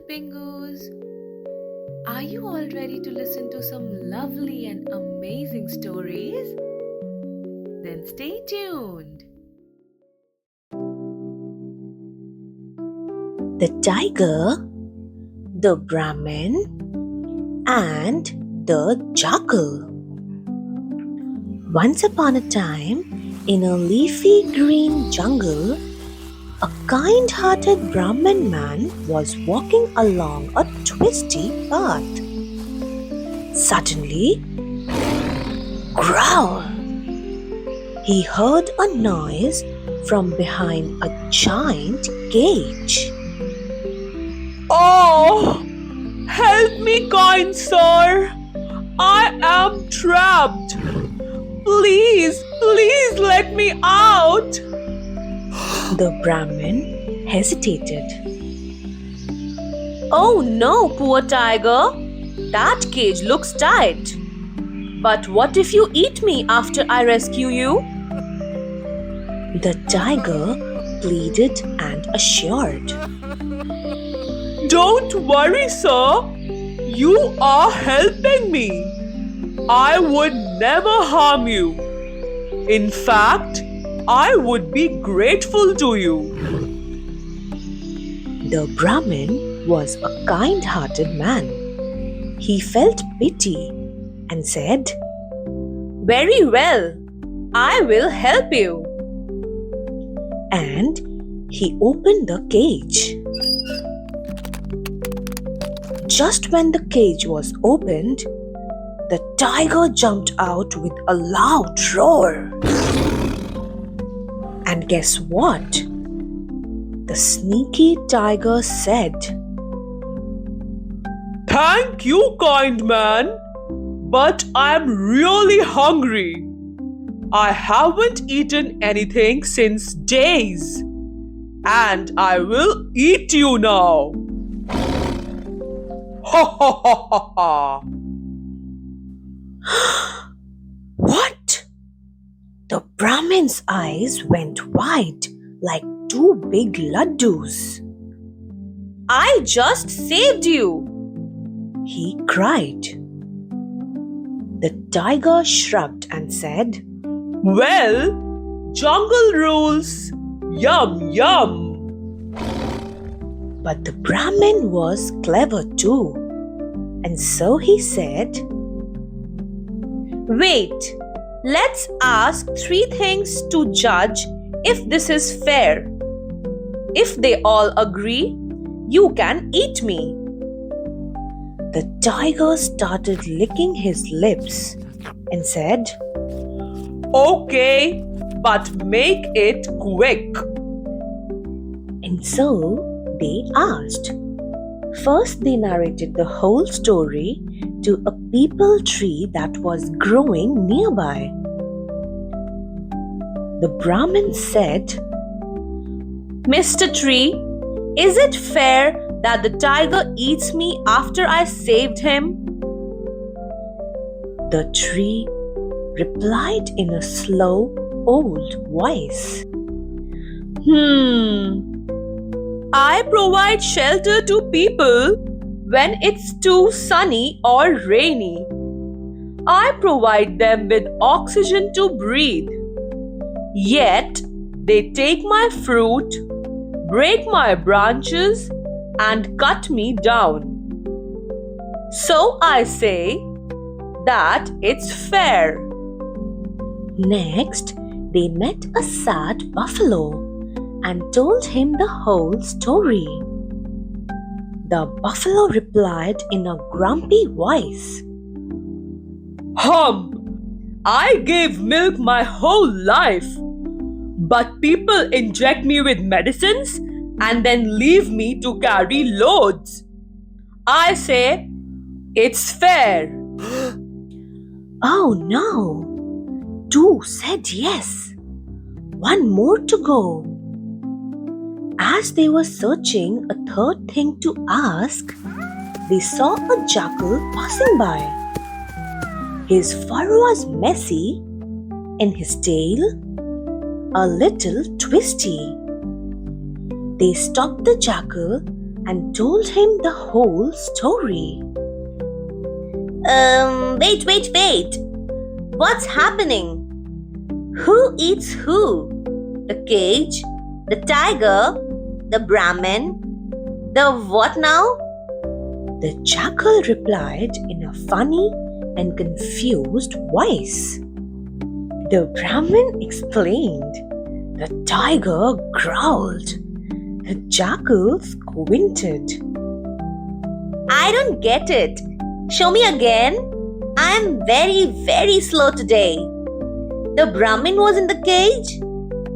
TinyBluePingus. Are you all ready to listen to some lovely and amazing stories? Then stay tuned. The tiger, the Brahmin, and the Jackal. Once upon a time, in a leafy green jungle, a kind-hearted Brahmin man was walking along a twisty path. Suddenly, growl! He heard a noise from behind a giant cage. Oh, help me, kind sir. I am trapped. Please let me out. The Brahmin hesitated. Oh no, poor tiger. That cage looks tight. But what if you eat me after I rescue you? The tiger pleaded and assured. Don't worry, sir. You are helping me. I would never harm you. In fact, I would be grateful to you. The Brahmin was a kind-hearted man. He felt pity and said, Very well, I will help you. And he opened the cage. Just when the cage was opened, the tiger jumped out with a loud roar. And guess what? The sneaky tiger said, Thank you, kind man. But I'm really hungry. I haven't eaten anything since days. And I will eat you now. Ha ha ha ha ha. What? The Brahmin's eyes went wide like two big laddus. I just saved you, he cried. The tiger shrugged and said, Well, jungle rules. Yum yum. But the Brahmin was clever too. And so he said, Wait, let's ask 3 things to judge if this is fair. If they all agree, you can eat me. The tiger started licking his lips and said, Okay, but make it quick. And so they asked. First, they narrated the whole story to a peepal tree that was growing nearby. The Brahmin said, Mr. Tree, is it fair that the tiger eats me after I saved him? The tree replied in a slow, old voice. I provide shelter to people when it's too sunny or rainy. I provide them with oxygen to breathe. Yet they take my fruit, break my branches, and cut me down. So I say that it's fair. Next, they met a sad buffalo and told him the whole story. The buffalo replied in a grumpy voice, I gave milk my whole life, but people inject me with medicines and then leave me to carry loads. I say, it's fair. Oh no! 2 said yes. 1 more to go. As they were searching a 3rd thing to ask, they saw a jackal passing by. His fur was messy and his tail a little twisty. They stopped the jackal and told him the whole story. Wait. What's happening? Who eats who? The cage? The tiger? The Brahmin? The what now? The jackal replied in a funny and confused voice. The Brahmin explained. The tiger growled. The jackal squinted. I don't get it. Show me again. I am very slow today. The Brahmin was in the cage.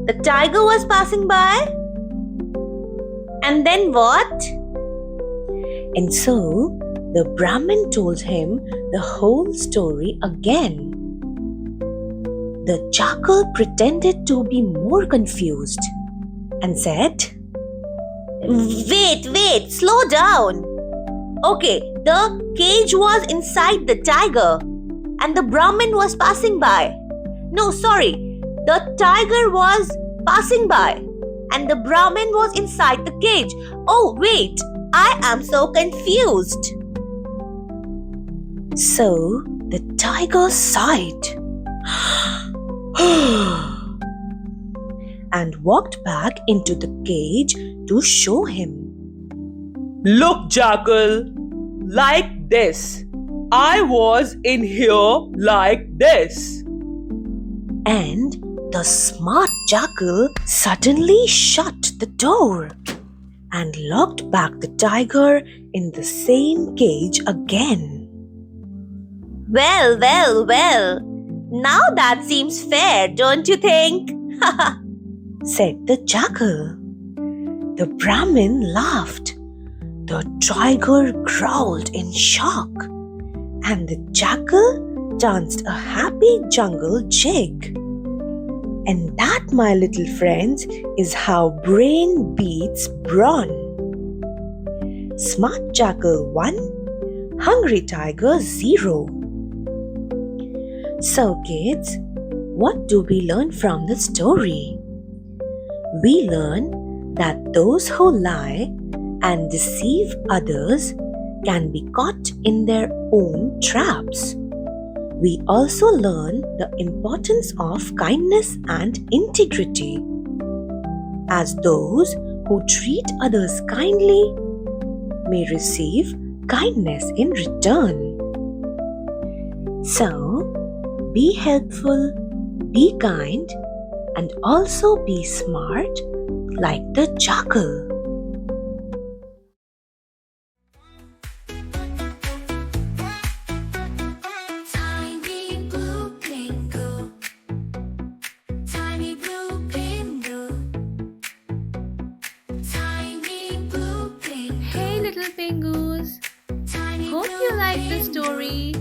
The tiger was passing by. And then what? And so the Brahmin told him the whole story again. The jackal pretended to be more confused and said, Wait, slow down. Okay, the cage was inside the tiger and the Brahmin was passing by. No, sorry, the tiger was passing by and the Brahmin was inside the cage. Oh, wait, I am so confused. So the tiger sighed and walked back into the cage to show him. Look, Jackal, like this. I was in here like this. And the smart jackal suddenly shut the door and locked back the tiger in the same cage again. Well. Now that seems fair, don't you think? said the jackal. The Brahmin laughed. The tiger growled in shock, and the jackal danced a happy jungle jig. And that, my little friends, is how brain beats brawn. Smart jackal 1, hungry tiger 0. So kids, what do we learn from the story? We learn that those who lie and deceive others can be caught in their own traps. We also learn the importance of kindness and integrity, as those who treat others kindly may receive kindness in return. So, be helpful, be kind, and also be smart like the jackal. Hey little Pingus! Hope you like the story.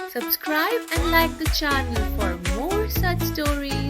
Subscribe and like the channel for more such stories.